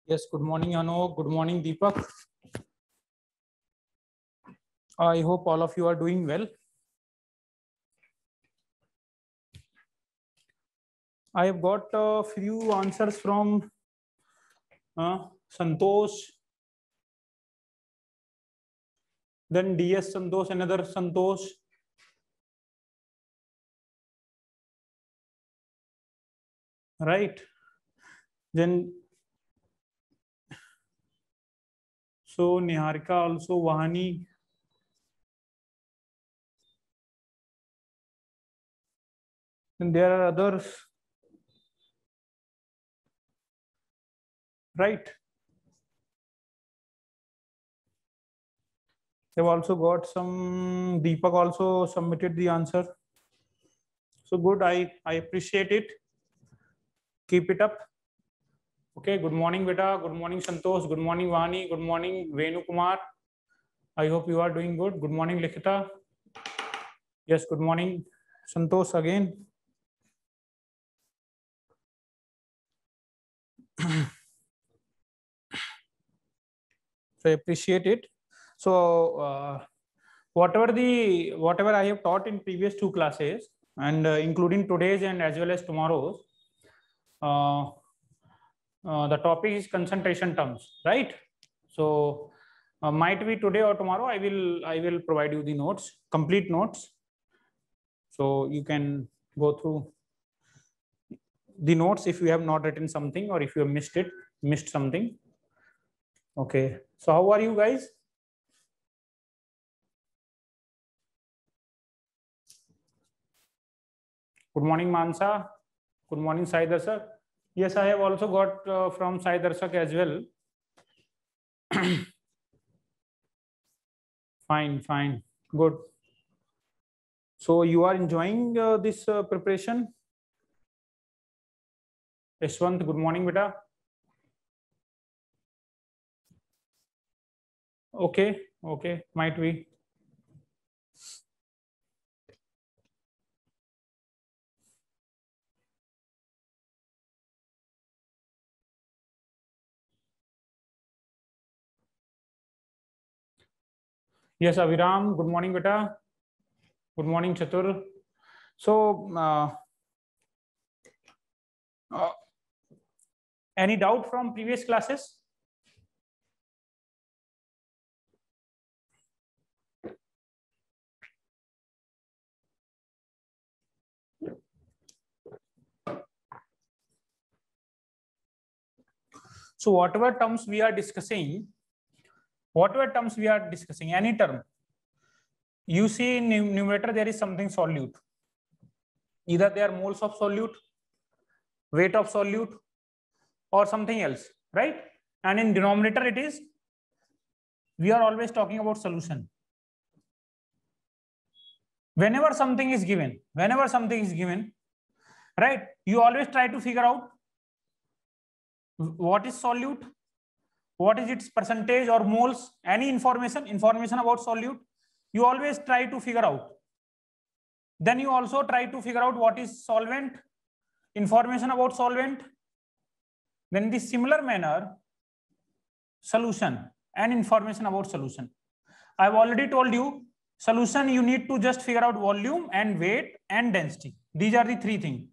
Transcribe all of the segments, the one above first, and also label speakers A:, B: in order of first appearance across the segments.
A: Yes, good morning, Anok. Good morning, Deepak. I hope all of you are doing well. I have got a few answers from Santosh, then DS Santosh, another Santosh. Right. Then so Niharika also, Vahani. And there are others. Right. They've also got some. Deepak also submitted the answer. So good. I appreciate it. Keep it up. Okay. Good morning, Beta. Good morning, Santosh. Good morning, Vani. Good morning, Venu Kumar. I hope you are doing good. Good morning, Likhita. Yes, good morning, Santosh again. So I appreciate it. So whatever I have taught in previous two classes, and including today's and as well as tomorrow's, the topic is concentration terms, right? So might be today or tomorrow I will provide you the notes, complete notes, so you can go through the notes if you have not written something or if you have missed something. Okay, so how are you guys? Good morning, Mansa. Good morning, Sai Darshak. Yes, I have also got from Sai Darshak as well. Fine, good. So you are enjoying this preparation? Yashwant, good morning, beta. Okay, might be. Yes, Aviram, good morning, beta. Good morning, Chatur. So, any doubt from previous classes? So whatever terms we are discussing, any term, you see in numerator there is something solute. Either they are moles of solute, weight of solute, or something else, right? And in denominator it is, we are always talking about solution. Whenever something is given, right, you always try to figure out what is solute, what is its percentage or moles, any information about solute, you always try to figure out. Then you also try to figure out what is solvent, information about solvent. Then in the similar manner, solution and information about solution. I've already told you, solution you need to just figure out volume and weight and density. These are the three things.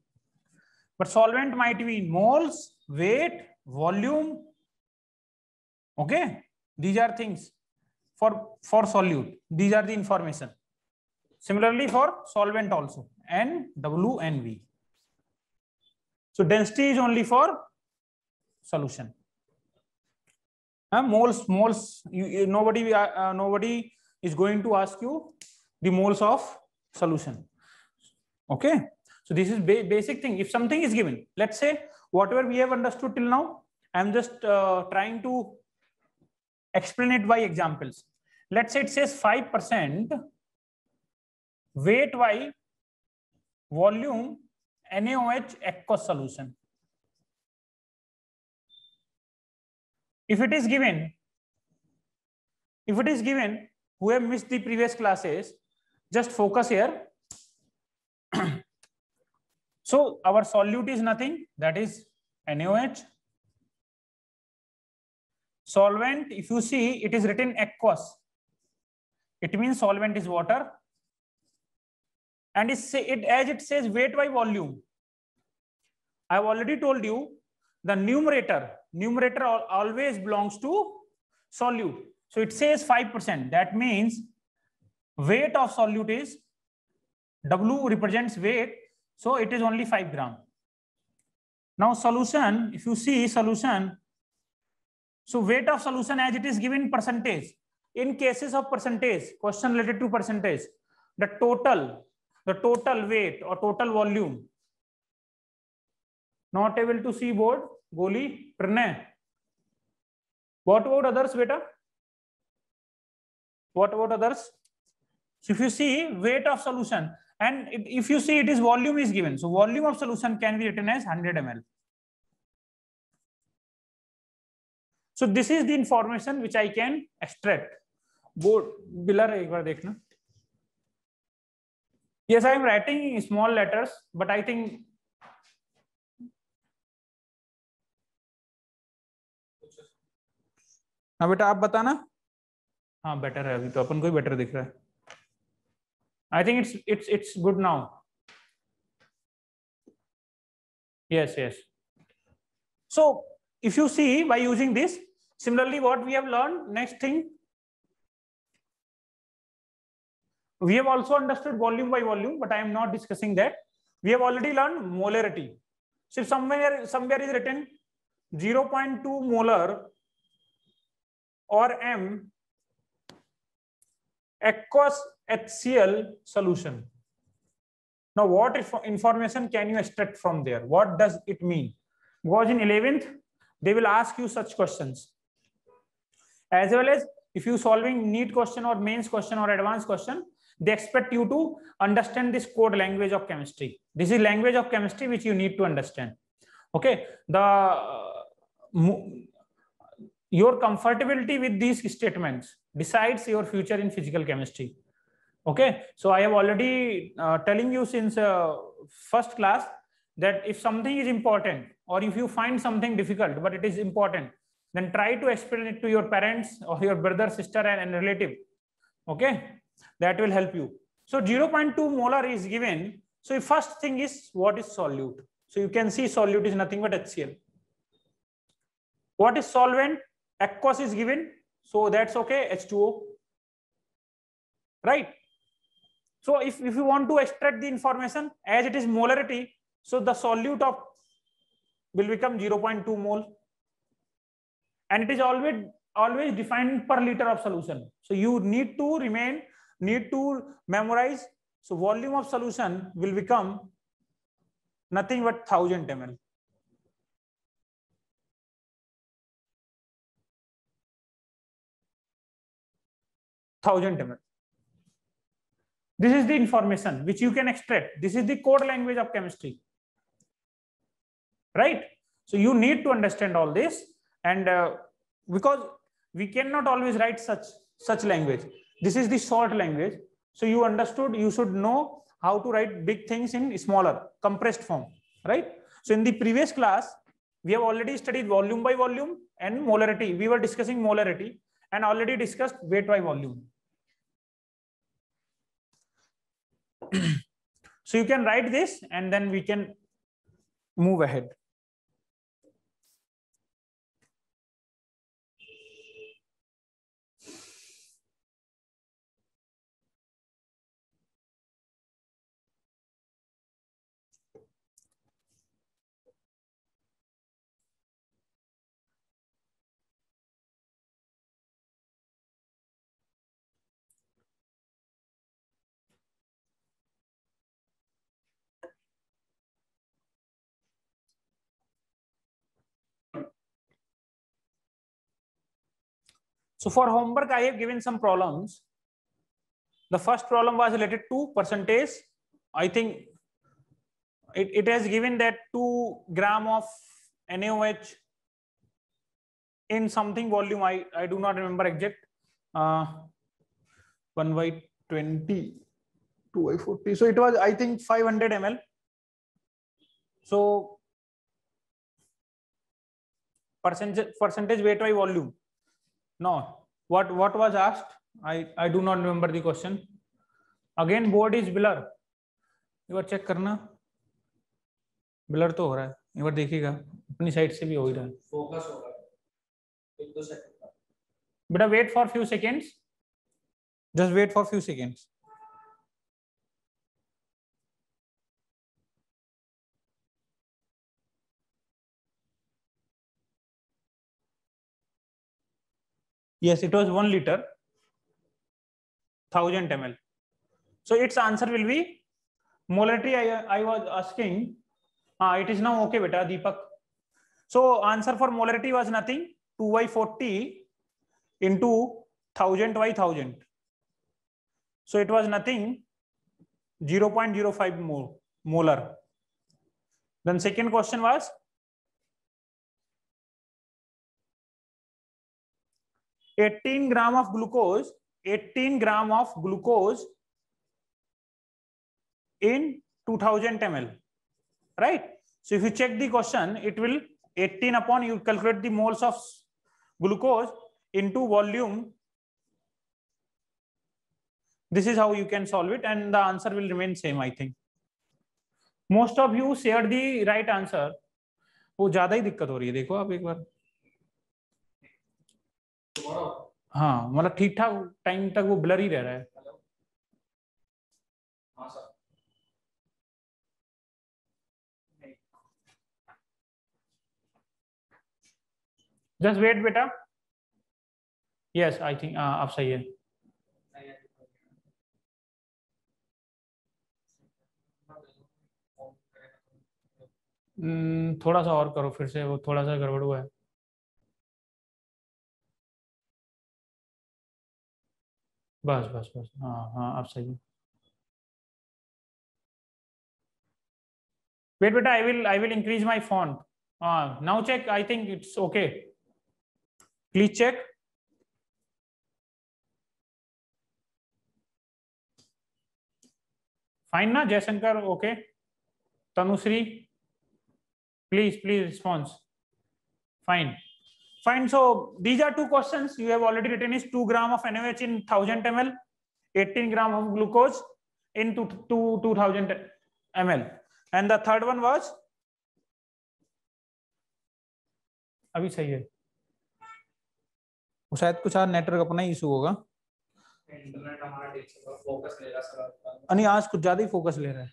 A: But solvent might be moles, weight, volume. Okay, these are things for solute. These are the information. Similarly for solvent also, N, W, and V. So density is only for solution. Moles. Nobody is going to ask you the moles of solution. Okay. So this is basic thing. If something is given, let's say whatever we have understood till now, I'm just trying to explain it by examples. Let's say it says 5% weight by volume NaOH aqueous solution. If it is given, If it is given, who have missed the previous classes, just focus here. So our solute is nothing, that is NaOH. Solvent, if you see, it is written aqueous. It means solvent is water. And as it says weight by volume. I have already told you the numerator always belongs to solute. So it says 5%. That means weight of solute is, W represents weight. So it is only 5 gram. Now solution, if you see solution, so weight of solution as it is given percentage. In cases of percentage, question related to percentage, the total weight or total volume. Not able to see board, Goli, Pranay. What about others, beta? What about others? So if you see weight of solution, and if you see it is volume is given, so volume of solution can be written as 100 ml. So this is the information which I can extract. Board बिलर एक बार देखना. Yes, I am writing small letters, but I think हाँ बेटा आप बताना. हाँ better है, अभी तो अपन को ही बेटर दिख रहा है. I think it's good now. Yes. So if you see by using this, similarly what we have learned, next thing, we have also understood volume by volume, but I am not discussing that. We have already learned molarity. So if somewhere is written 0.2 molar or M aqueous HCl solution. Now what information can you extract from there? What does it mean? Because in 11th, they will ask you such questions. As well as if you solving NEET question or mains question or advanced question, they expect you to understand this code language of chemistry. This is language of chemistry which you need to understand. Okay, your comfortability with these statements decides your future in physical chemistry. Okay, so I have already telling you since first class that if something is important or if you find something difficult but it is important, then try to explain it to your parents or your brother, sister and relative. Okay, that will help you. So 0.2 molar is given. So the first thing is what is solute. So you can see solute is nothing but HCl. What is solvent? Aqueous is given. So that's okay, H2O. Right? So if you want to extract the information as it is molarity, so the solute of will become 0.2 mole. And it is always defined per liter of solution. So you need to memorize. So volume of solution will become nothing but 1000 ml. This is the information which you can extract. This is the code language of chemistry. Right? So you need to understand all this, and because we cannot always write such language. This is the short language. So you understood, you should know how to write big things in smaller, compressed form, right? So in the previous class, we have already studied volume by volume and molarity. We were discussing molarity and already discussed weight by volume. So you can write this and then we can move ahead. So for homework, I have given some problems. The first problem was related to percentage. I think it has given that 2 gram of NaOH in something volume. I do not remember exact. 1/20, 2/40. So it was, I think, 500 ml. So percentage weight by volume. No, what was asked? I do not remember the question. Again, board is blur. एक बार check करना, blur तो हो रहा है, एक बार देखिएगा अपनी side से भी हो ही रहा है, फोकस हो रहा है, 1-2 सेकंड बेटा, wait for few seconds, just wait for few seconds. Yes, it was 1 liter, 1000 ml. So its answer will be molarity. I was asking. It is now okay, beta Deepak. So answer for molarity was nothing, 2/40 into 1000/1000. So it was nothing, 0.05 molar. Then second question was 18 gram of glucose, 18 gram of glucose in 2000 ml, right? So if you check the question, it will 18 upon, you calculate the moles of glucose into volume. This is how you can solve it, and the answer will remain same. I think most of you shared the right answer. वो ज्यादा ही दिक्कत हो रही है, देखो आप एक बार. हाँ, मतलब ठीक ठाक टाइम तक वो ब्लर ही रह रहा है. हाँ सर. जस्ट वेट बेटा. यस, आई थिंक आप सही है. थोड़ा सा और करो फिर से, वो थोड़ा सा गड़बड़ हुआ है. बस बस बस, हाँ हाँ, आप सही है. Wait, beta, I will increase my font. Now check. I think it's okay. Please check. Fine, na Jaishankar? Okay. Tanusri, please response. Fine. So these are two questions you have already written. Is 2 gram of NaOH in 1000 ml, 18 gram of glucose in 2000 ml. And the third one was, अभी सही है, वो शायद कुछ network अपना ही issue होगा. Internet हमारा focus ले रहा है, नहीं आज कुछ ज्यादा ही फोकस ले रहा है.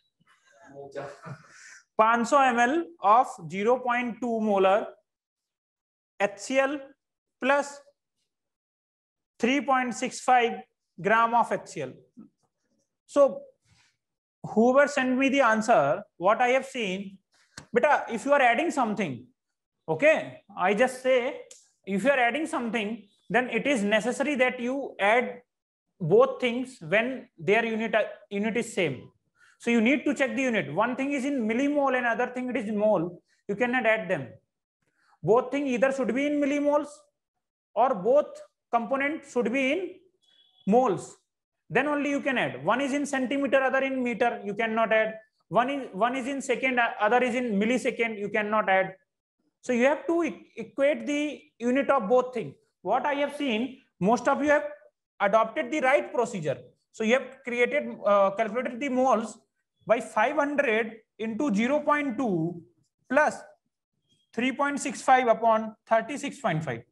A: 500 ml of 0.2 molar HCl plus 3.65 gram of HCl. So whoever sent me the answer, what I have seen, beta, if you are adding something, okay, I just say if you are adding something, then it is necessary that you add both things when their unit is same. So you need to check the unit. One thing is in millimole and other thing it is in mole. You cannot add them. Both things either should be in millimoles or both components should be in moles. Then only you can add. One is in centimeter, other in meter. You cannot add. One is in second, other is in millisecond. You cannot add. So you have to equate the unit of both things. What I have seen, most of you have adopted the right procedure. So you have created, calculated the moles by 500 into 0.2 plus 3.65 upon 36.5.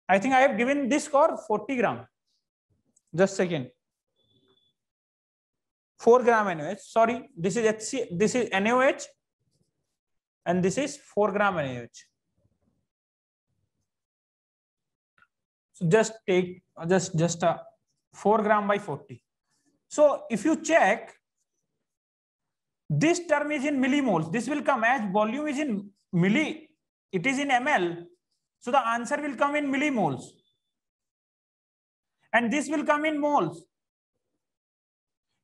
A: I think I have given this score 40 gram. Just a second. 4 gram NaOH. Sorry, this is HC, this is NaOH, and this is 4 gram NaOH. So just take just a 4 gram by 40. So if you check, this term is in millimoles. This will come as volume is in milli. It is in ml. So the answer will come in millimoles. And this will come in moles.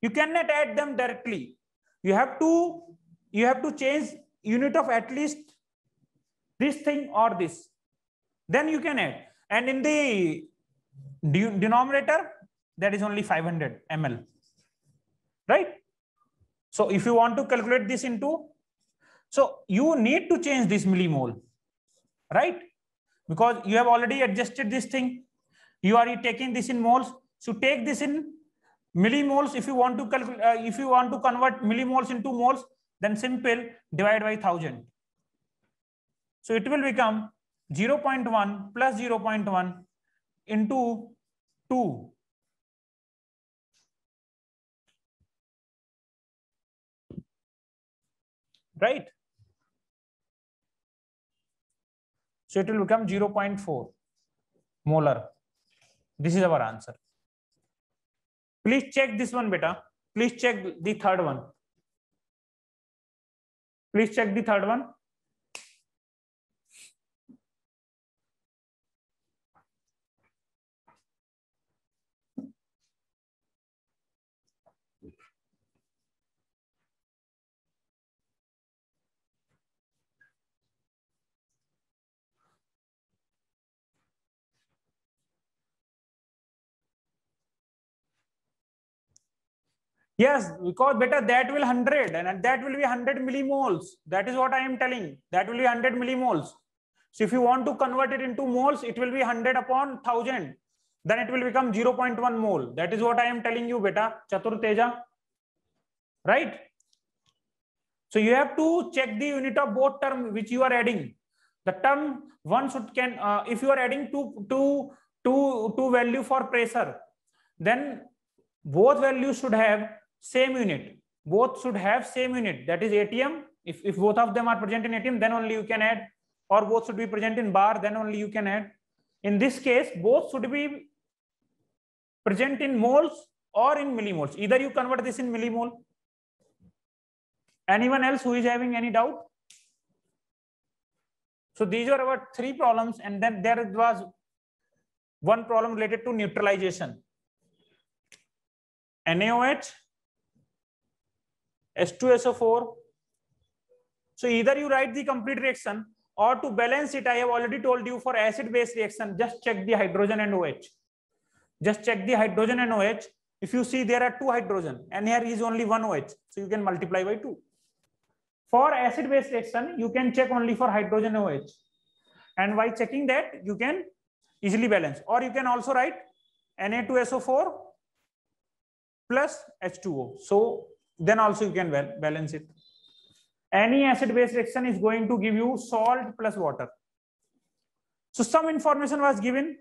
A: You cannot add them directly. You have to change unit of at least this thing or this. Then you can add. And in the denominator, that is only 500 ml, right? So if you want to calculate this into, so you need to change this millimole, right? Because you have already adjusted this thing. You are taking this in moles. So take this in millimoles. If you want to calculate, if you want to convert millimoles into moles, then simple divide by 1000. So it will become 0.1 plus 0.1 into 2. Right? So it will become 0.4 molar. This is our answer. Please check this one, beta. Please check the third one. Please check the third one. Yes, because beta that will 100 and that will be 100 millimoles. That is what I am telling. That will be 100 millimoles. So if you want to convert it into moles, it will be 100 upon 1000. Then it will become 0.1 mole. That is what I am telling you, beta. Chatur Teja. Right? So you have to check the unit of both term which you are adding. The term one should can, if you are adding two value for pressure, then both values should have same unit. Both should have same unit. That is ATM. If both of them are present in ATM, then only you can add, or both should be present in bar, then only you can add. In this case, both should be present in moles or in millimoles. Either you convert this in millimole. Anyone else who is having any doubt? So these are our 3 problems, and then there was one problem related to neutralization. NaOH, H2SO4. So either you write the complete reaction, or to balance it, I have already told you for acid-base reaction, just check the hydrogen and OH. Just check the hydrogen and OH. If you see there are 2 hydrogen and here is only 1 OH, so you can multiply by 2. For acid-base reaction, you can check only for hydrogen OH. And by checking that, you can easily balance. Or you can also write Na2SO4 plus H2O. So then also you can balance it. Any acid-base reaction is going to give you salt plus water. So some information was given.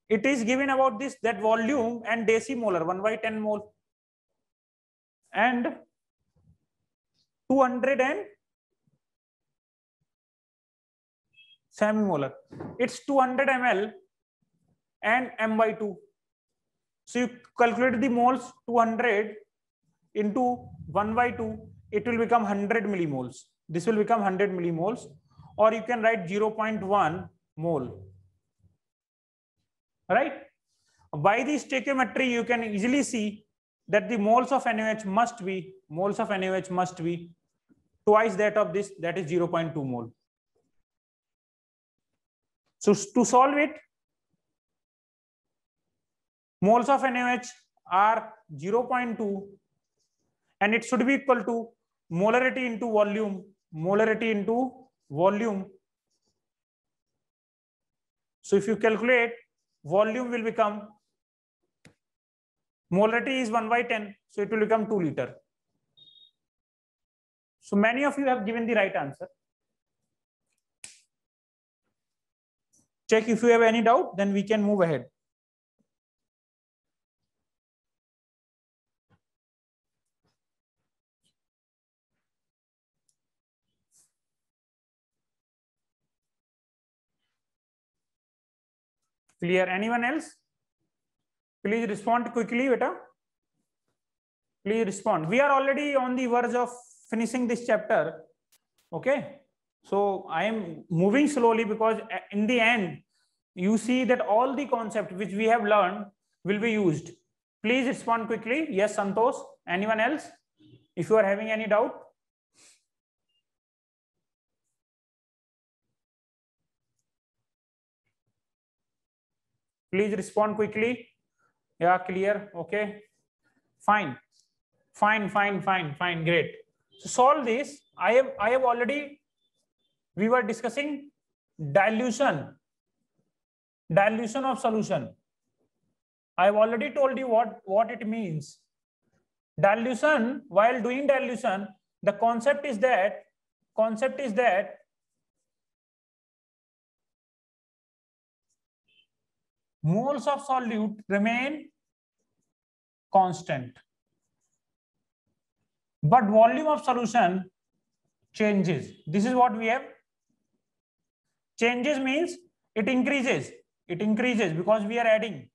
A: It is given about this, that volume and decimolar 1/10 mole and 200 and semimolar. It's 200 ml and m/2. So you calculate the moles, 200 into 1/2, it will become 100 millimoles. This will become 100 millimoles, or you can write 0.1 mole. Right? By the stoichiometry, you can easily see that the moles of NaOH must be twice that of this, that is 0.2 mole. So to solve it, moles of NaOH are 0.2 and it should be equal to molarity into volume. So if you calculate, volume will become, molarity is 1/10, so it will become 2 liter. So many of you have given the right answer. Check if you have any doubt, then we can move ahead. Clear? Anyone else? Please respond quickly, beta. Please respond. We are already on the verge of finishing this chapter. Okay. So I am moving slowly because in the end, you see that all the concepts which we have learned will be used. Please respond quickly. Yes, Santosh. Anyone else? If you are having any doubt, please respond quickly. Yeah, clear. Okay, fine, fine. Great. So solve this. I have already. We were discussing dilution of solution. I have already told you what it means. Dilution. While doing dilution, the concept is that moles of solute remain constant, but volume of solution changes. This is what we have. Changes means it increases because we are adding,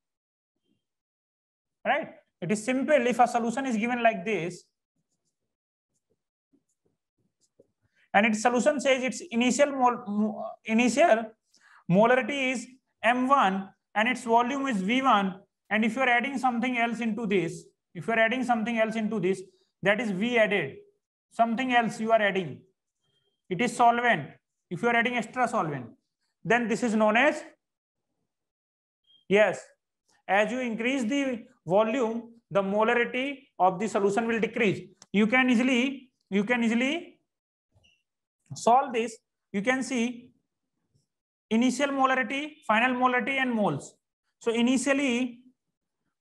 A: right? It is simple. If a solution is given like this and its solution says its initial molarity is M1 and its volume is V1, and if you are adding something else into this, that is V added, something else you are adding, it is solvent. If you are adding extra solvent, then this is known as, yes, as you increase the volume, the molarity of the solution will decrease. You can easily solve this. You can see initial molarity, final molarity, and moles. So initially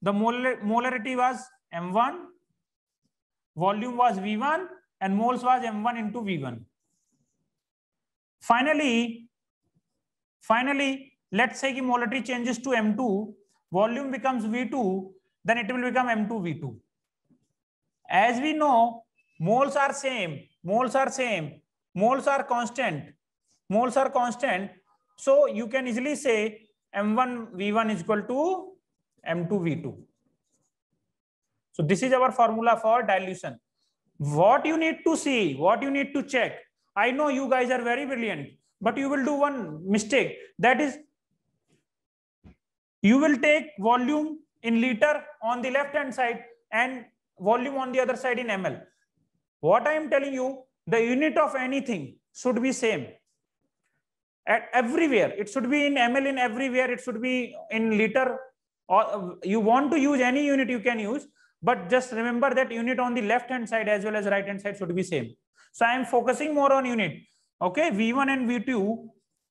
A: the molarity was M1, volume was V1, and moles was M1 into V1. Finally, let's say the molarity changes to M2, volume becomes V2, then it will become M2 V2. As we know, moles are constant. So you can easily say M1 V1 is equal to M2 V2. So this is our formula for dilution. What you need to see, what you need to check. I know you guys are very brilliant, but you will do one mistake. That is, you will take volume in liter on the left hand side and volume on the other side in ml. What I am telling you, the unit of anything should be same. At everywhere, it should be in ml in everywhere, it should be in liter, or you want to use any unit you can use, but just remember that unit on the left hand side as well as right hand side should be same. So I am focusing more on unit. Okay, V1 and V2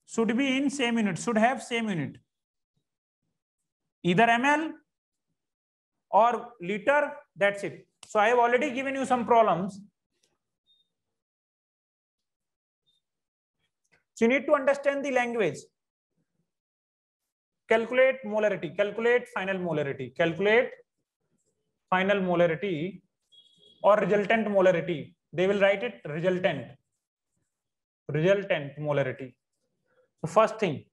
A: should be in same unit, should have same unit, either ml or liter. That's it. So I have already given you some problems. So you need to understand the language. Calculate molarity, calculate final molarity, or resultant molarity. They will write it resultant molarity. So first thing.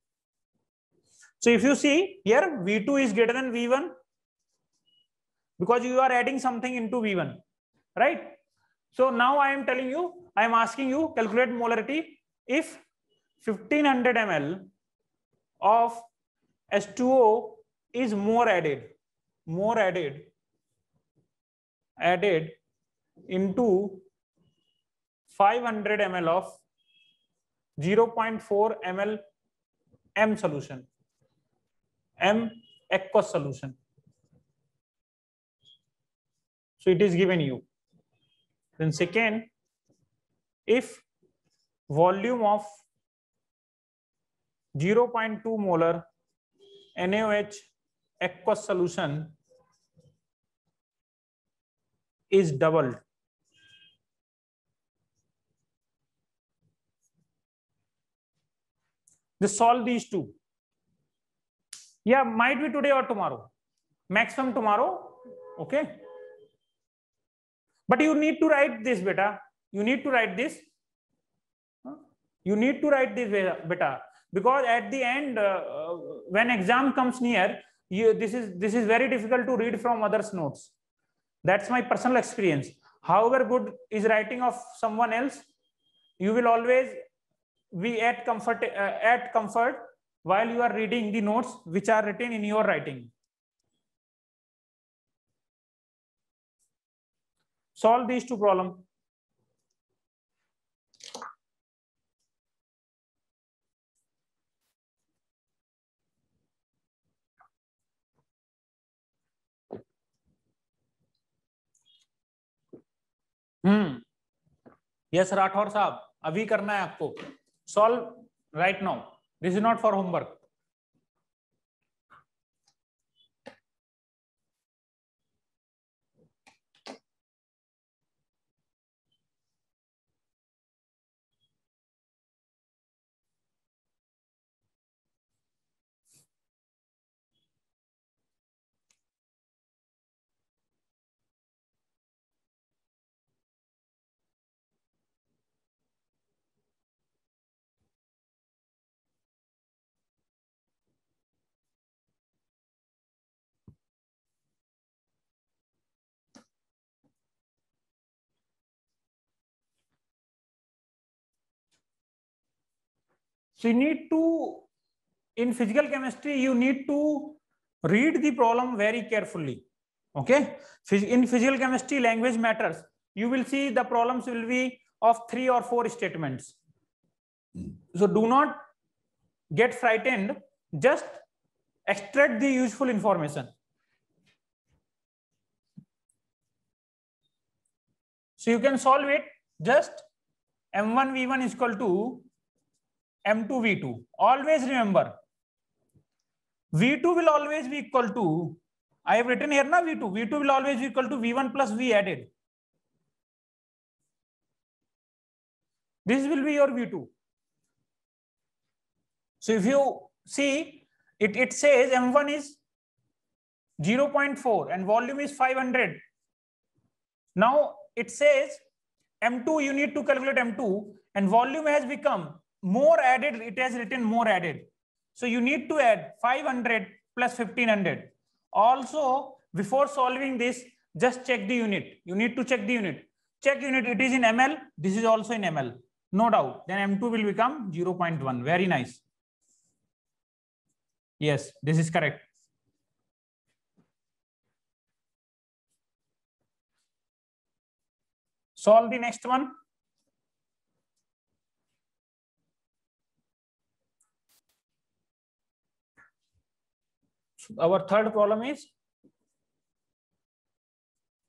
A: So if you see here, V2 is greater than V1 because you are adding something into V1, right? So now I am telling you, I am asking you calculate molarity if 1500 ml of H2O is more added into 500 ml of 0.4 ml M solution, M aqueous solution. So it is given you. Then second, if volume of 0.2 molar NaOH aqueous solution is doubled, just solve these two. Yeah, might be today or tomorrow, maximum tomorrow. Okay, but you need to write this, beta. You need to write this. Beta, because at the end, when exam comes near, this is very difficult to read from others' notes. That's my personal experience. However good is writing of someone else, you will always be at comfort while you are reading the notes which are written in your writing. solve these two problems. Yes Rathore साहब, अभी करना है आपको, solve right now, this is not for homework. So you need to, in physical chemistry, you need to read the problem very carefully. Okay, in physical chemistry, language matters. You will see the problems will be of 3 or 4 statements. So do not get frightened, just extract the useful information. So you can solve it, just m1 v1 is equal to m2 v2. Always remember, v2 will always be equal to, I have written here na v2, v2 will always be equal to v1 plus v added. This will be your v2. So if you see, it says m1 is 0.4 and volume is 500. Now it says m2, you need to calculate m2, and volume has become more added, it has written more added. So you need to add 500 plus 1500. Also, before solving this, just check the unit. You need to check the unit. Check unit, it is in ml, this is also in ml. No doubt. Then m2 will become 0.1. Very nice. Yes, this is correct. Solve the next one. Our third problem is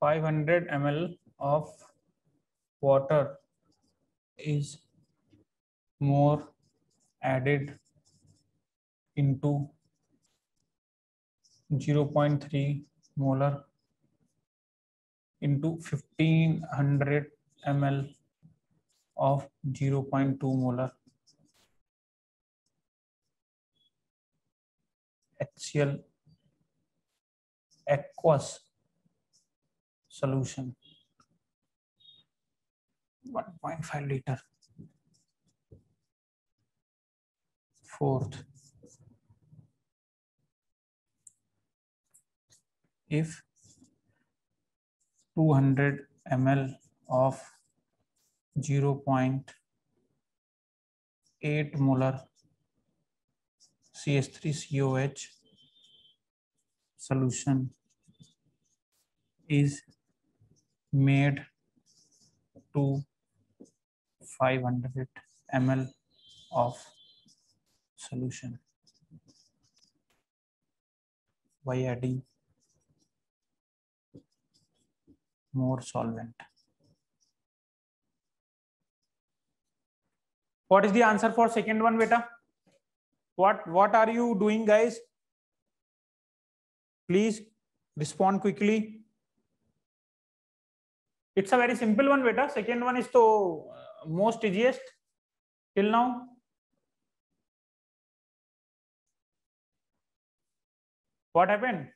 A: 500 ml of water is more added into 0.3 molar into 1500 ml of 0.2 molar HCl aqueous solution, 1.5 liter. Fourth, if 200 ml of 0.8 molar CH3COH solution is made to 500 ml of solution by adding more solvent. What is the answer for second one, beta? What are you doing, guys? Please respond quickly. It's a very simple one, beta. Second one is the most easiest till now. What happened?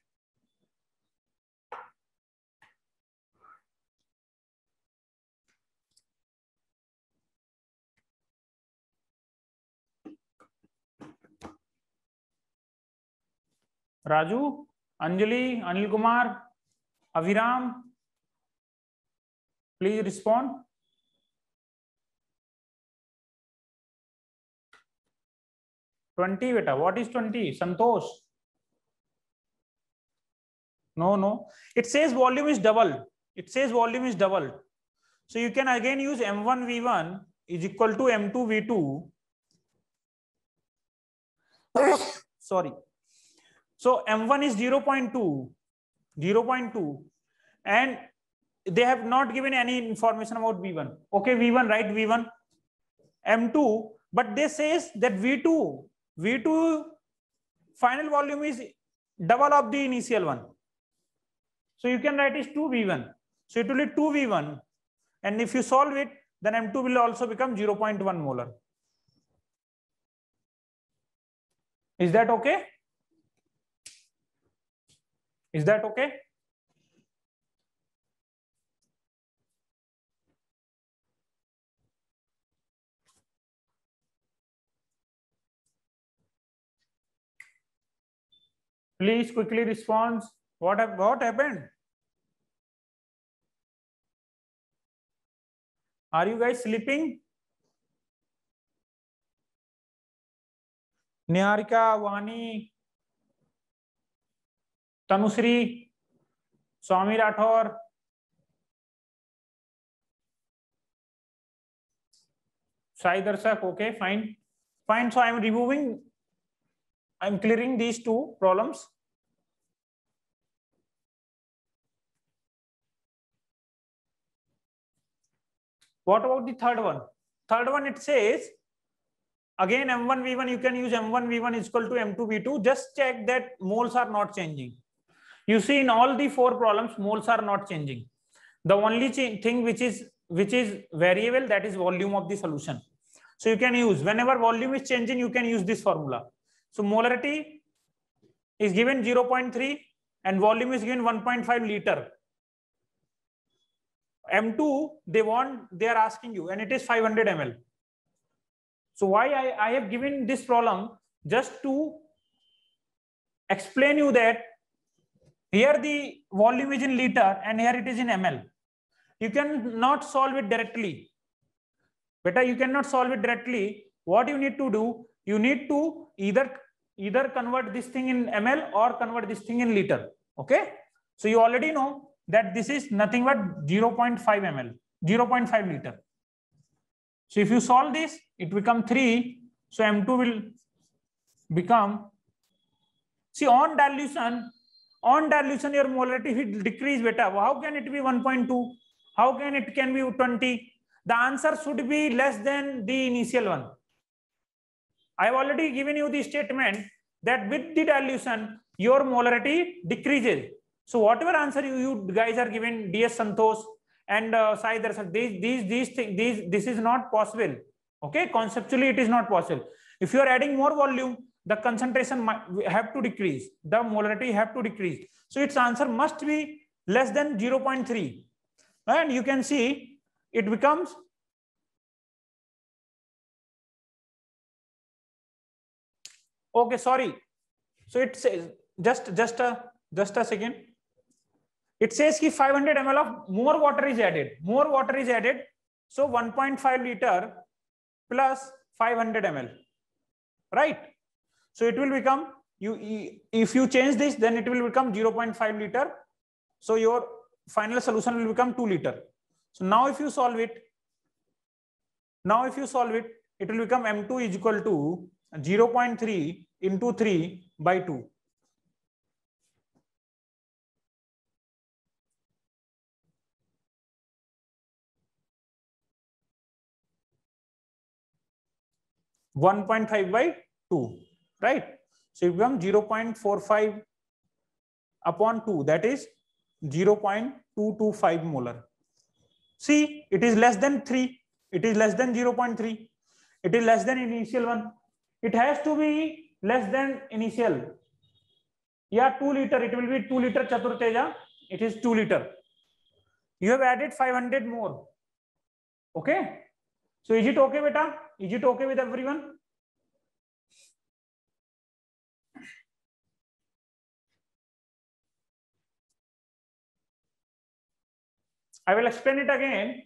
A: Raju, Anjali, Anil Kumar, Aviram, please respond. $20, beta. What is 20? Santosh. No. It says volume is double. it says volume is doubled. So you can again use M1 V1 is equal to M2 V2. Sorry. So M1 is 0.2, and they have not given any information about V1. Okay, V1, right? V1, M2, but they says that V2 final volume is double of the initial one. So you can write is 2V1. So it will be 2V1. And if you solve it, then M2 will also become 0.1 molar. Is that okay? Is that okay? Please quickly respond. What happened? Are you guys sleeping? Niharika, Vani, Tanusri, Swami Rathore. Sai Darshak, okay, fine. Fine, so I'm clearing these two problems. What about the third one? Third one, it says, again M1 V1, you can use M1 V1 is equal to M2 V2. Just check that moles are not changing. You see in all the four problems, moles are not changing. The only thing which is variable, that is volume of the solution. So you can use, whenever volume is changing, you can use this formula. So molarity is given 0.3 and volume is given 1.5 liter. M2, they are asking you, and it is 500 ml. So why I have given this problem? Just to explain you that here the volume is in liter and here it is in ml. You cannot solve it directly. Beta, you cannot solve it directly. What you need to do, you need to either convert this thing in ml or convert this thing in liter. Okay. So you already know that this is nothing but 0.5 ml, 0.5 liter. So if you solve this, it becomes 3. So M2 will become, see, on dilution, your molarity will decrease, beta. How can it be 1.2? How can it be 20? The answer should be less than the initial one. I have already given you the statement that with the dilution, your molarity decreases. So whatever answer you guys are given, DS Santosh and Sai Darshak, this is not possible. Okay, conceptually it is not possible. If you are adding more volume, the concentration have to decrease, the molarity have to decrease. So its answer must be less than 0.3. And you can see it becomes, okay, sorry. So it says, just a second. It says ki 500 ml of more water is added. More water is added. So 1.5 liter plus 500 ml. Right? So it will become, if you change this, then it will become 0.5 liter. So your final solution will become 2 liter. So now if you solve it, it will become M2 is equal to 0.3 into 3 by 2. (1.5 by 2), right? So it becomes 0.45 upon 2, that is 0.225 molar. See, it is less than 3. It is less than 0.3. It is less than initial one. It has to be less than initial. Yeah, 2 liter. It will be 2 liter Chatur Teja. It is 2 liter. You have added 500 more. Okay. So is it okay, beta? Is it okay with everyone? I will explain it again.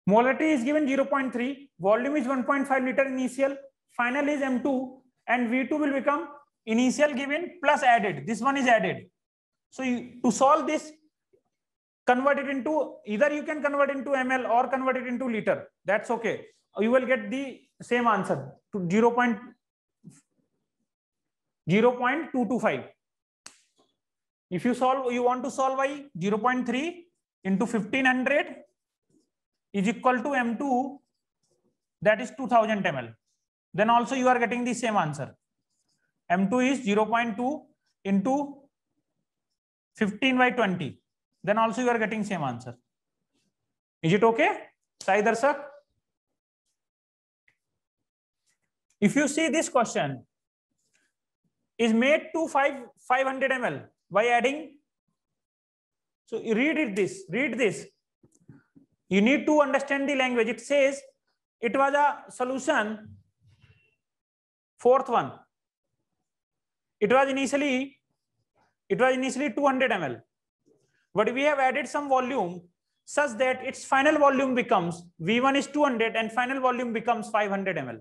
A: Molarity is given 0.3, volume is 1.5 liter initial, final is M2, and V2 will become initial given plus added. This one is added. So to solve this, convert it into, either you can convert into ml or convert it into liter, that's okay. You will get the same answer to 0.225. If you want to solve by 0.3 into 1500 is equal to m2, that is 2000 ml, then also you are getting the same answer. m2 is 0.2 into 15 by 20, then also you are getting same answer. Is it okay, Sai Darshak? If you see this question is made to 500 ml by adding, so read this. You need to understand the language. It says it was a solution, fourth one. It was initially 200 ml, but we have added some volume such that its final volume becomes, V1 is 200 and final volume becomes 500 ml.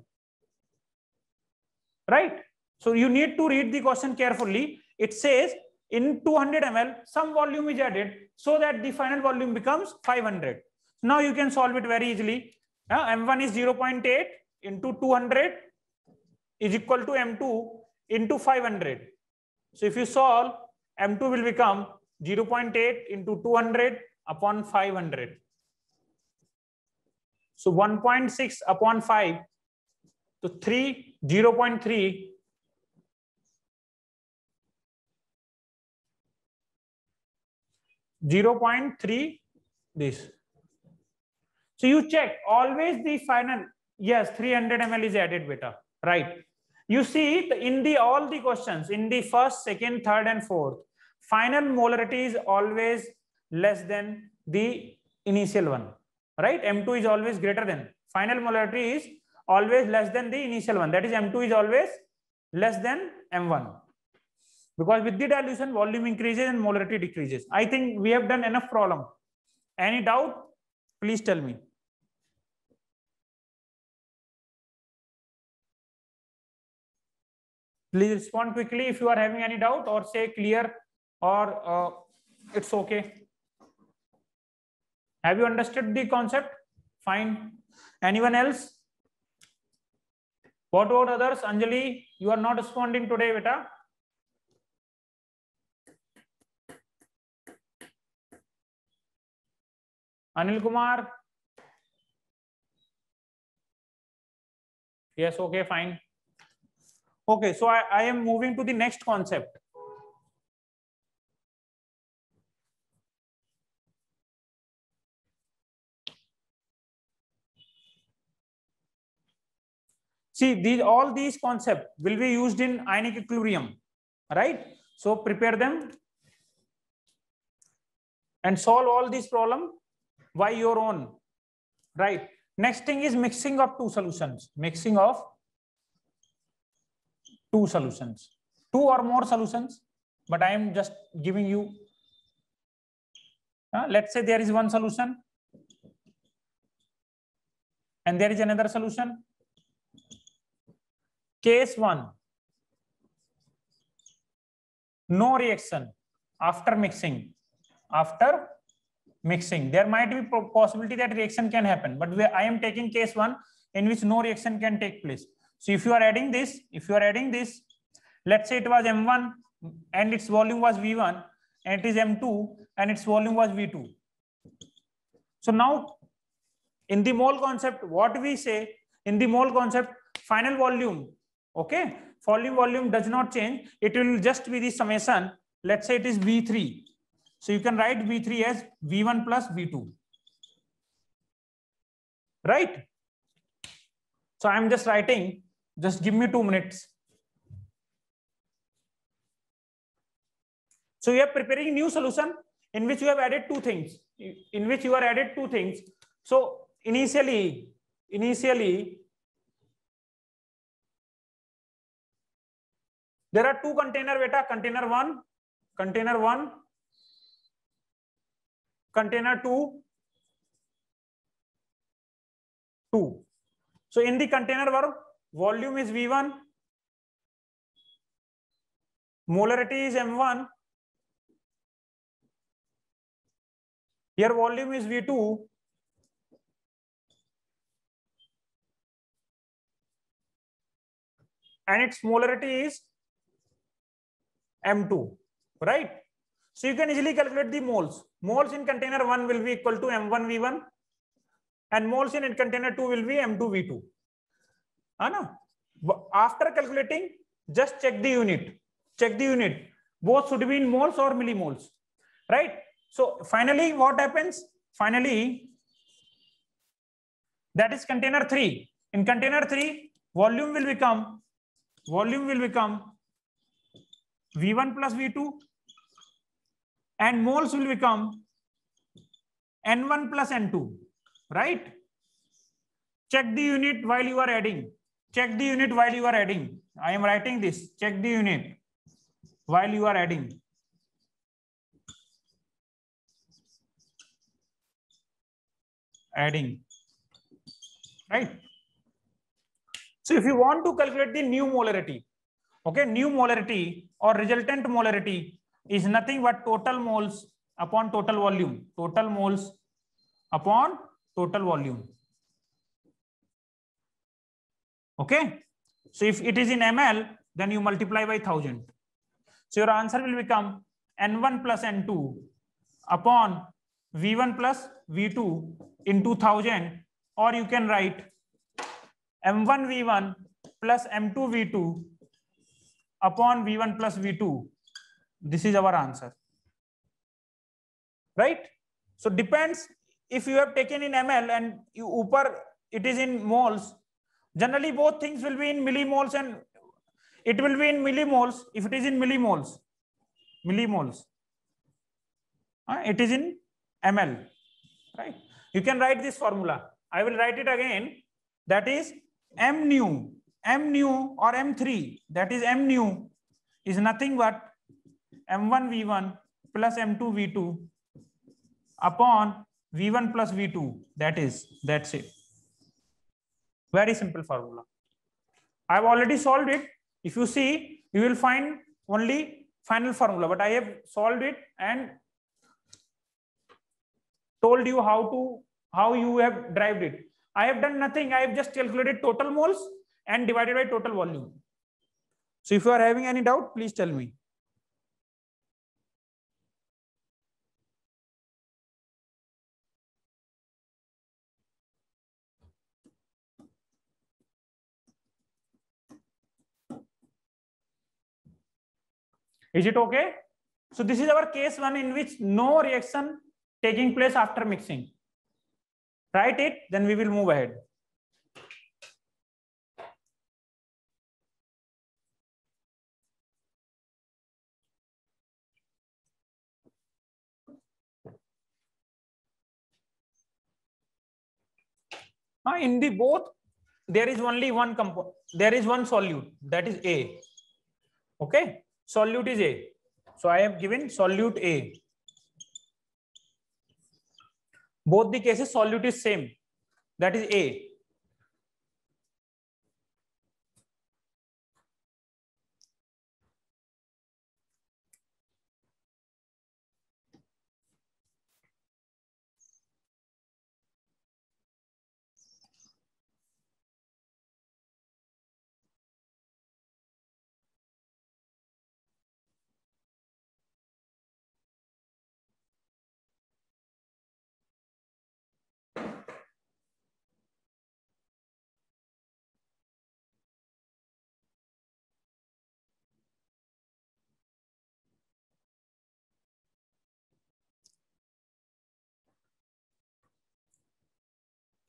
A: Right? So you need to read the question carefully. It says in 200 ml, some volume is added so that the final volume becomes 500. Now you can solve it very easily. M1 is 0.8 into 200 is equal to M2 into 500. So if you solve, M2 will become 0.8 into 200 upon 500. So 1.6 upon 5. So 0.3. This. So you check always the final. Yes, 300 ml is added, beta. Right. You see in all the questions in the first, second, third, and fourth, final molarity is always less than the initial one. Right. M2 is always greater than. Final molarity is always less than the initial one. That is M2 is always less than M1. Because with the dilution, volume increases and molarity decreases. I think we have done enough problem. Any doubt? Please tell me. Please respond quickly if you are having any doubt, or say clear, or it's okay. Have you understood the concept? Fine. Anyone else? What about others? Anjali, you are not responding today, beta. Anil Kumar. Yes, okay, fine. Okay, so I am moving to the next concept. See, all these concepts will be used in ionic equilibrium, right? So prepare them and solve all these problems by your own, right? Next thing is mixing of two solutions. Mixing of two solutions, two or more solutions, but I am just giving you. Let's say there is one solution and there is another solution. Case 1, no reaction after mixing. After mixing, there might be possibility that reaction can happen, but I am taking case 1 in which no reaction can take place. So if you are adding this, let's say it was M1 and its volume was V1, and it is M2 and its volume was V2. So now in the mole concept, what we say in the mole concept, final volume, okay, volume does not change. It will just be the summation. Let's say it is V3. So you can write V3 as V1 plus V2. Right? So I'm just writing, just give me 2 minutes. So you are preparing new solution in which you have added two things. So initially, there are two container, beta, container 1, container 2. So in the container verb, volume is V1, molarity is M1, Here volume is V2 and its molarity is M2, right? So you can easily calculate the moles. Moles in container 1 will be equal to M1V1 and moles in container 2 will be M2V2. After calculating, just check the unit. Check the unit. Both should be in moles or millimoles, right? So finally, what happens? Finally, that is container 3. In container 3, volume will become V1 plus V2 and moles will become N1 plus N2, right? Check the unit while you are adding. Check the unit while you are adding. I am writing this. Check the unit while you are adding. Adding, right? So if you want to calculate the new molarity, okay, new molarity or resultant molarity is nothing but total moles upon total volume. Total moles upon total volume. Okay. So if it is in ml, then you multiply by 1000. So your answer will become N1 plus N2 upon V1 plus V2 into 1000, or you can write M1 V1 plus M2 V2 upon V1 plus V2. This is our answer, right? So depends if you have taken in ml and you upper it is in moles. Generally both things will be in millimoles and it will be in millimoles if it is in millimoles. It is in ml, right? You can write this formula. I will write it again. That is m nu or M3, that is m nu is nothing but M1 V1 plus M2 V2 upon V1 plus V2. That's it. Very simple formula. I have already solved it. If you see, you will find only final formula, but I have solved it and told you how you have derived it. I have done nothing. I have just calculated total moles and divided by total volume. So if you are having any doubt, please tell me. Is it okay? So this is our case 1 in which no reaction taking place after mixing. Write it, then we will move ahead. In the both, there is only one component. There is one solute, that is A. Okay, solute is A. So I have given solute A. Both the cases solute is same, that is A.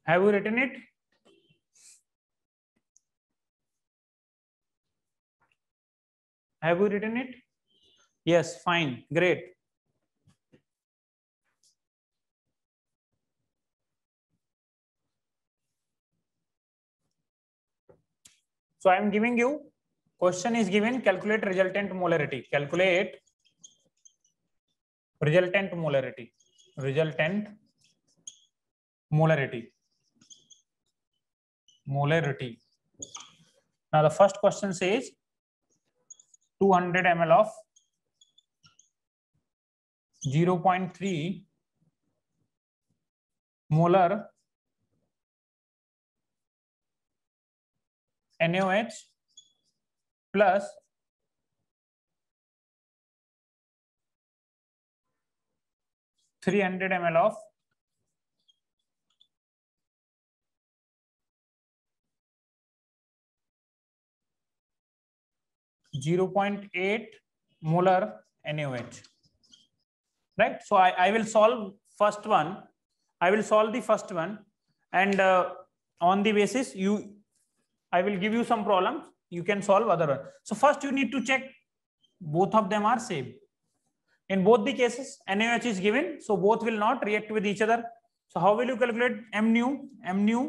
A: Have you written it? Have you written it? Yes, fine, great. So I am giving you, question is given, calculate resultant molarity. Calculate resultant molarity. Resultant molarity. Molarity. Now the first question says 200 ml of 0.3 molar NaOH plus 300 ml of (0.8 molar NaOH. Right? So I will solve first one. I will solve the first one, and on the basis I will give you some problems. You can solve other one. So first you need to check both of them are same. In both the cases, NaOH is given, so both will not react with each other. So how will you calculate M nu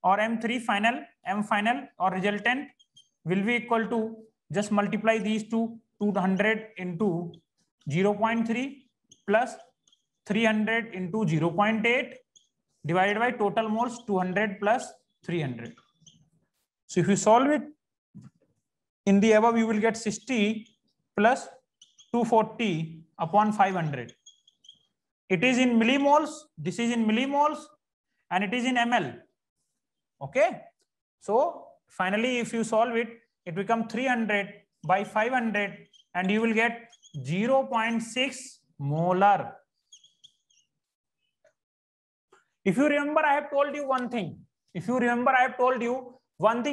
A: or M3 final, M final or resultant will be equal to, just multiply these two, 200 into 0.3 plus 300 into 0.8 divided by total moles 200 plus 300. So if you solve it in the above, you will get 60 plus 240 upon 500. It is in millimoles, this is in millimoles, and it is in ml. Okay. So finally, if you solve it, it becomes 300 by 500, and you will get 0.6 molar. If you remember, I have told you one thing.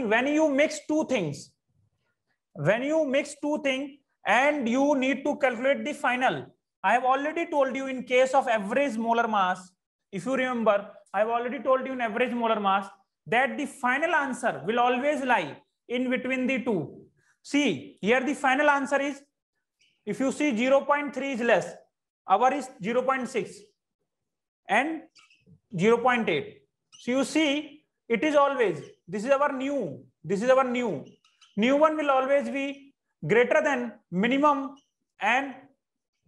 A: When you mix two things, and you need to calculate the final, I have already told you in case of average molar mass, if you remember, I have already told you in average molar mass that the final answer will always lie in between the two. See, here the final answer is, if you see 0.3 is less, our is 0.6 and 0.8. So you see, it is always, this is our new. New one will always be greater than minimum and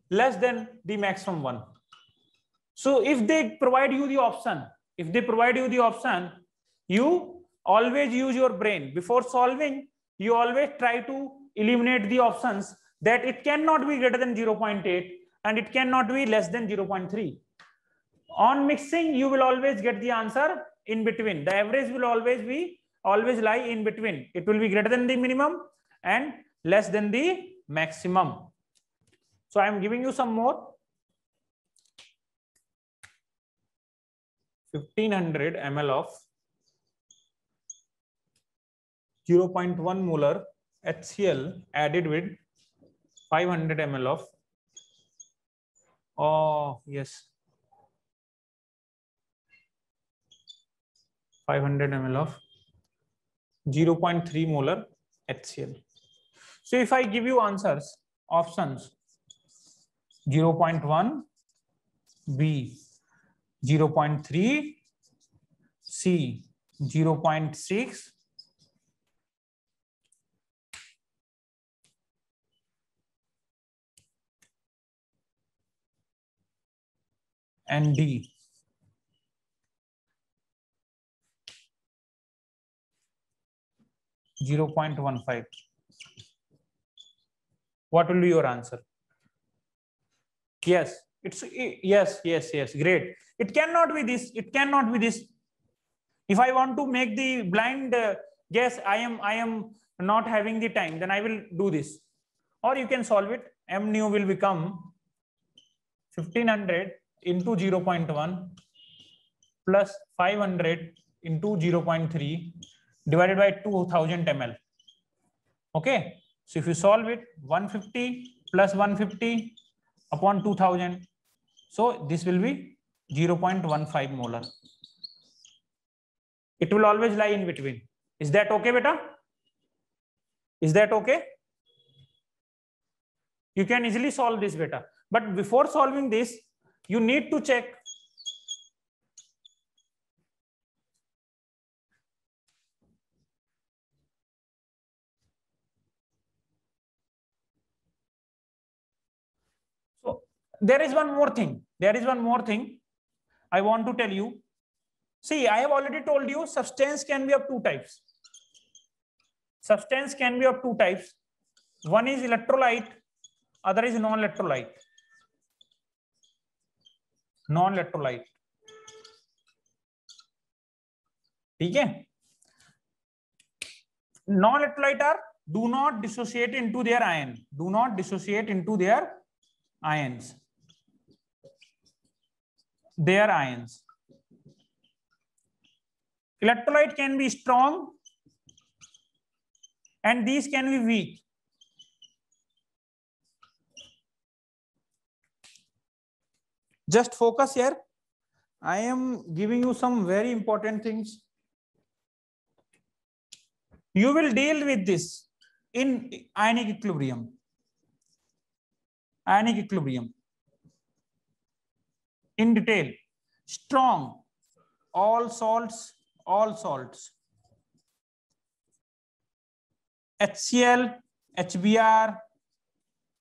A: less than the maximum one. So if they provide you the option, you always use your brain. Before solving, you always try to eliminate the options that it cannot be greater than 0.8 and it cannot be less than 0.3. On mixing, you will always get the answer in between. The average will always lie in between. It will be greater than the minimum and less than the maximum. So I am giving you some more. 1500 ml of 0.1 molar HCl added with 500 ml of 500 ml of 0.3 molar HCl. So if I give you answers, options 0.1, B 0.3, C 0.6, and D 0.15. What will be your answer? Yes, it's yes. Great. It cannot be this. If I want to make the blind guess, I am not having the time, then I will do this. Or you can solve it. M nu will become 1500 into 0.1 plus 500 into 0.3 divided by 2000 ml. Okay. So if you solve it, 150 plus 150 upon 2000. So this will be 0.15 molar. It will always lie in between. Is that okay, beta? Is that okay? You can easily solve this, beta. But before solving this, you need to check. So there is one more thing. I want to tell you. See, I have already told you substance can be of two types. One is electrolyte, other is non-electrolyte. ठीक है. Non-electrolyte are do not dissociate into their ion. Do not dissociate into their ions. Their ions. Electrolyte can be strong and these can be weak. Just focus here. I am giving you some very important things. You will deal with this in ionic equilibrium. Ionic equilibrium. In detail. Strong. All salts. All salts. HCl, HBr.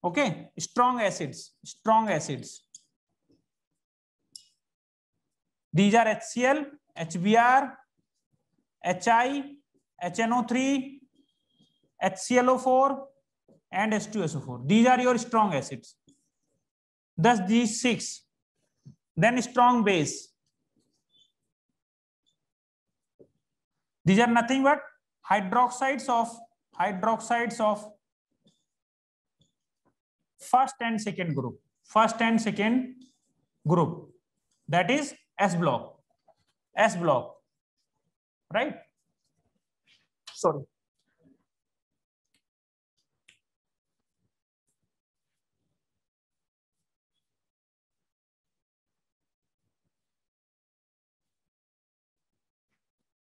A: Okay. Strong acids. Strong acids. These are HCl, HBr, HI, HNO3, HClO4 and H2SO4. These are your strong acids. Thus these 6. Then strong base. These are nothing but hydroxides of first and second group. First and second group. That is S block. S block. Right? Sorry.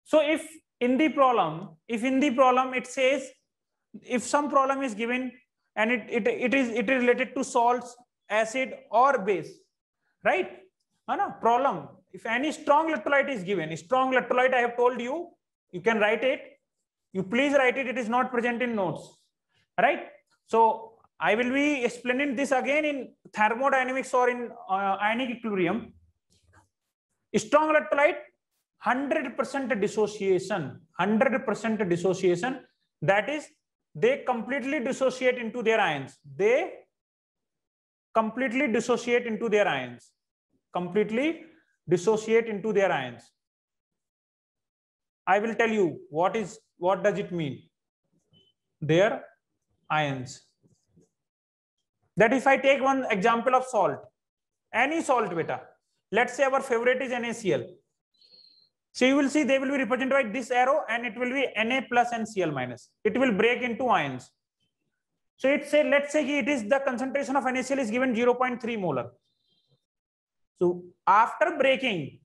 A: So if in the problem it says, if some problem is given and it is related to salts, acid or base, right? Problem. If any strong electrolyte is given, strong electrolyte, I have told you, you can write it. You please write it. It is not present in notes, right? So I will be explaining this again in thermodynamics or in ionic equilibrium. Strong electrolyte, 100% dissociation. 100% dissociation. That is, they completely dissociate into their ions. They completely dissociate into their ions. Completely dissociate into their ions. I will tell you what does it mean. Their ions. That if I take one example of salt, any salt beta, let's say our favorite is NaCl. So you will see they will be represented by this arrow and it will be Na plus and Cl minus. It will break into ions. So let's say it is the concentration of NaCl is given 0.3 molar. So after breaking,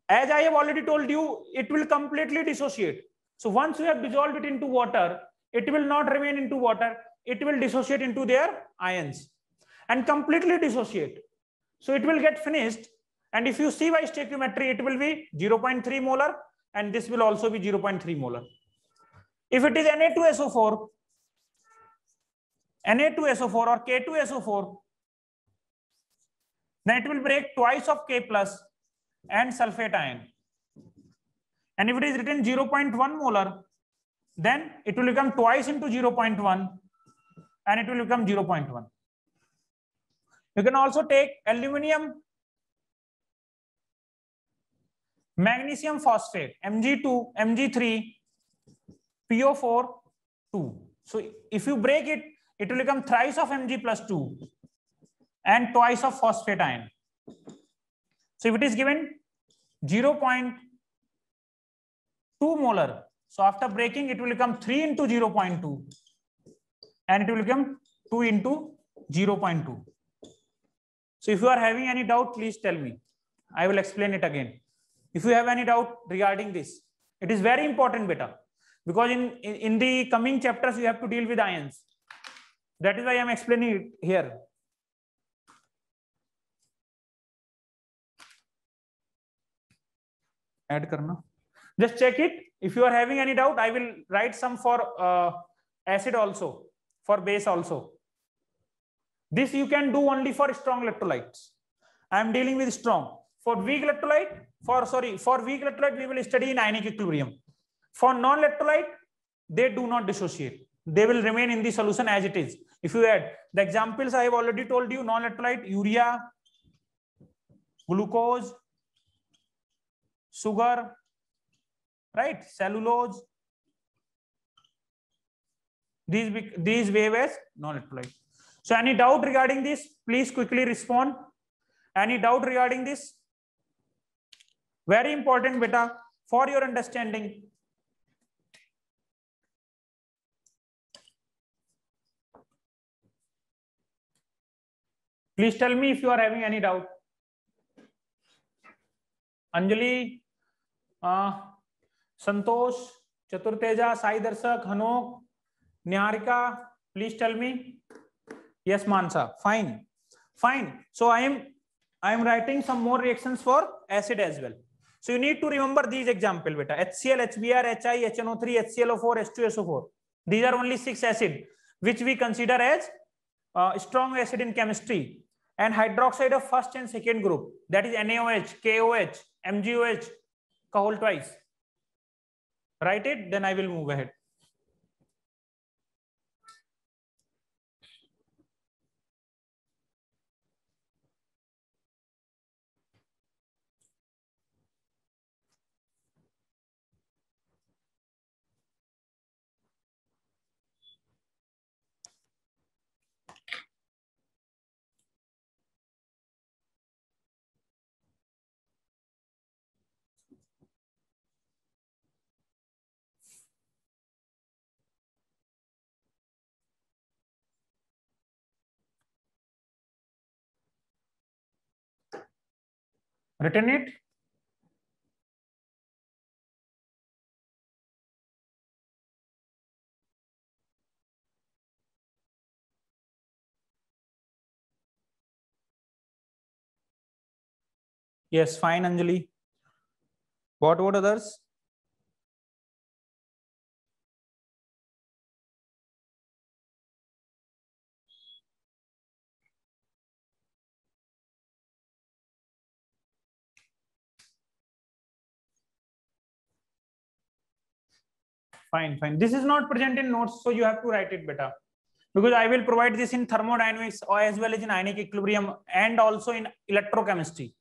A: as I have already told you, it will completely dissociate. So once you have dissolved it into water, it will not remain into water. It will dissociate into their ions and completely dissociate. So it will get finished. And if you see by stoichiometry, it will be 0.3 molar and this will also be 0.3 molar. If it is Na2SO4 or K2SO4, then it will break twice of K plus and sulfate ion. And if it is written 0.1 molar, then it will become twice into 0.1 and it will become 0.1. You can also take aluminium, magnesium phosphate, Mg2, Mg3, PO4, 2. So if you break it, it will become thrice of Mg plus 2 and twice of phosphate ion. So if it is given 0.2 molar, so after breaking it will become 3 into 0.2 and it will become 2 into 0.2. So if you are having any doubt, please tell me. I will explain it again. If you have any doubt regarding this, it is very important beta, because in the coming chapters you have to deal with ions. That is why I am explaining it here. Add karna. Just check it. If you are having any doubt, I will write some for acid also, for base also. This you can do only for strong electrolytes. I am dealing with strong. For weak electrolyte, for weak electrolyte, we will study in ionic equilibrium. For non-electrolyte, they do not dissociate. They will remain in the solution as it is. If you add the examples, I have already told you, non-electrolyte, urea, glucose, sugar, right? Cellulose. These behave as non-electrolyte. So any doubt regarding this, please quickly respond. Any doubt regarding this? Very important, beta, for your understanding. Please tell me if you are having any doubt. Anjali, Santosh, Chaturteja, Sai Darshak, Hanok, Niharika, please tell me. Yes, Mansa. Fine. Fine. So I am writing some more reactions for acid as well. So you need to remember these examples, beta. HCl, HBr, HI, HNO3, HClO4, H2SO4. These are only 6 acids which we consider as strong acid in chemistry. And hydroxide of first and second group, that is NaOH, KOH, MgOH, ka whole twice. Write it, then I will move ahead. Written it? Yes, fine, Anjali. What others? Fine, fine. This is not present in notes, so you have to write it better. Because I will provide this in thermodynamics or as well as in ionic equilibrium and also in electrochemistry.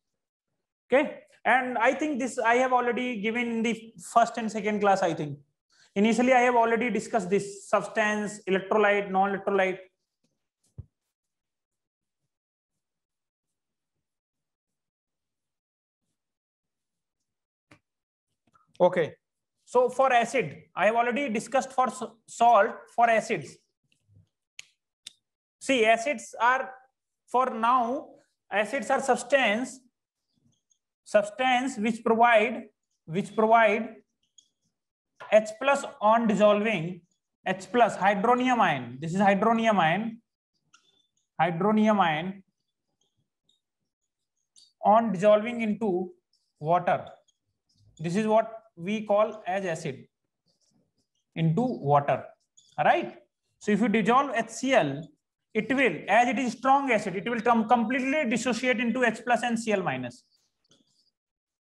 A: Okay. And I think this I have already given in the first and second class, I think. Initially, I have already discussed this substance, electrolyte, non-electrolyte. Okay. So for acid, I have already discussed for salt, for acids. See, acids are, for now, acids are substance which provide H plus on dissolving, H plus hydronium ion. This is hydronium ion on dissolving into water. This is what we call as acid into water. All right. So if you dissolve HCl, it will, as it is strong acid, it will completely dissociate into H plus and Cl minus.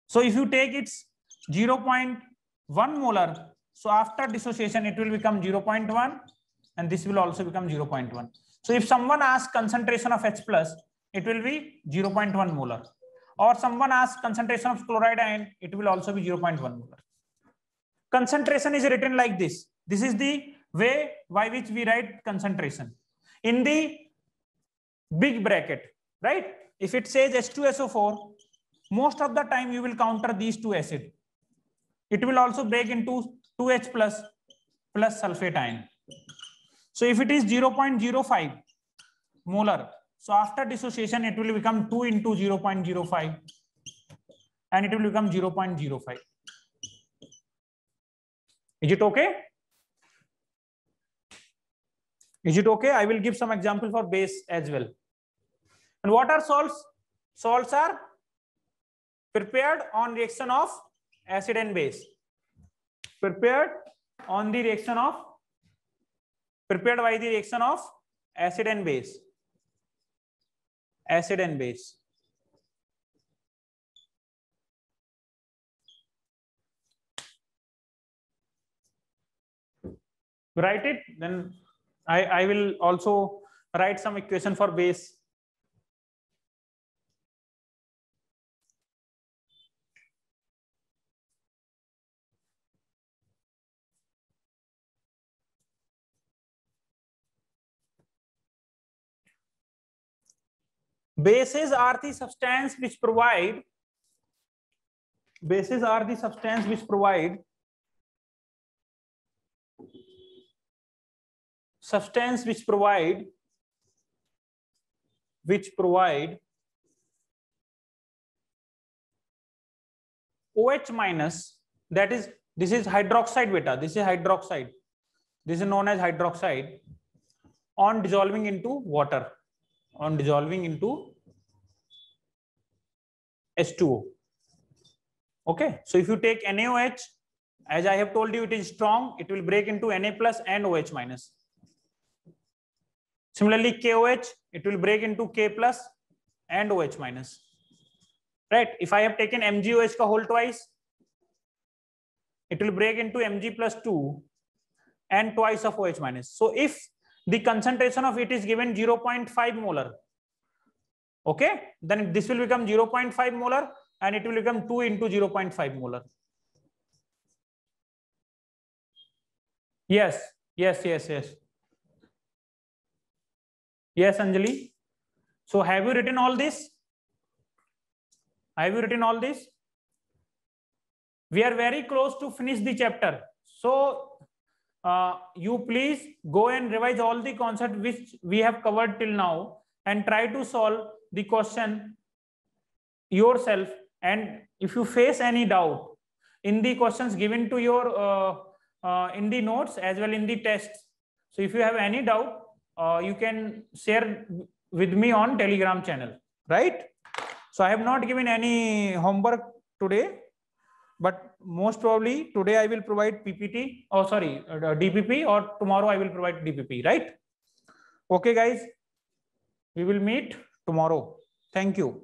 A: So if you take its 0.1 molar, so after dissociation, it will become 0.1 and this will also become 0.1. So if someone asks concentration of H plus, it will be 0.1 molar. Or someone asks concentration of chloride ion, it will also be 0.1 molar. Concentration is written like this. This is the way by which we write concentration. In the big bracket, right? If it says H2SO4, most of the time you will counter these two acids. It will also break into 2H plus sulfate ion. So if it is 0.05 molar, so after dissociation, it will become 2 into 0.05 and it will become 0.05. Is it okay? Is it okay? I will give some example for base as well. And what are salts? Salts are prepared on reaction of acid and base. Prepared by the reaction of acid and base. Acid and base. Write it, then I will also write some equation for base. bases are the substance which provide OH minus, that is, this is hydroxide beta, this is hydroxide, this is known as hydroxide, on dissolving into water, on dissolving into H2O. Okay, so if you take NaOH, as I have told you, it is strong, it will break into Na plus and OH minus. Similarly, KOH, it will break into K plus and OH minus. Right? If I have taken MgOH ka whole twice, it will break into Mg plus 2 and twice of OH minus. So if the concentration of it is given 0.5 molar, okay, then this will become 0.5 molar and it will become 2 into 0.5 molar. Yes, yes, yes, yes. Yes, Anjali. So have you written all this? Have you written all this? We are very close to finish the chapter. So you please go and revise all the concepts which we have covered till now and try to solve the question yourself. And if you face any doubt in the questions given to your in the notes as well in the tests, so if you have any doubt, you can share with me on Telegram channel, right? So I have not given any homework today, but most probably today I will provide PPT, or sorry, DPP, or tomorrow I will provide DPP, right? Okay, guys, we will meet tomorrow. Thank you.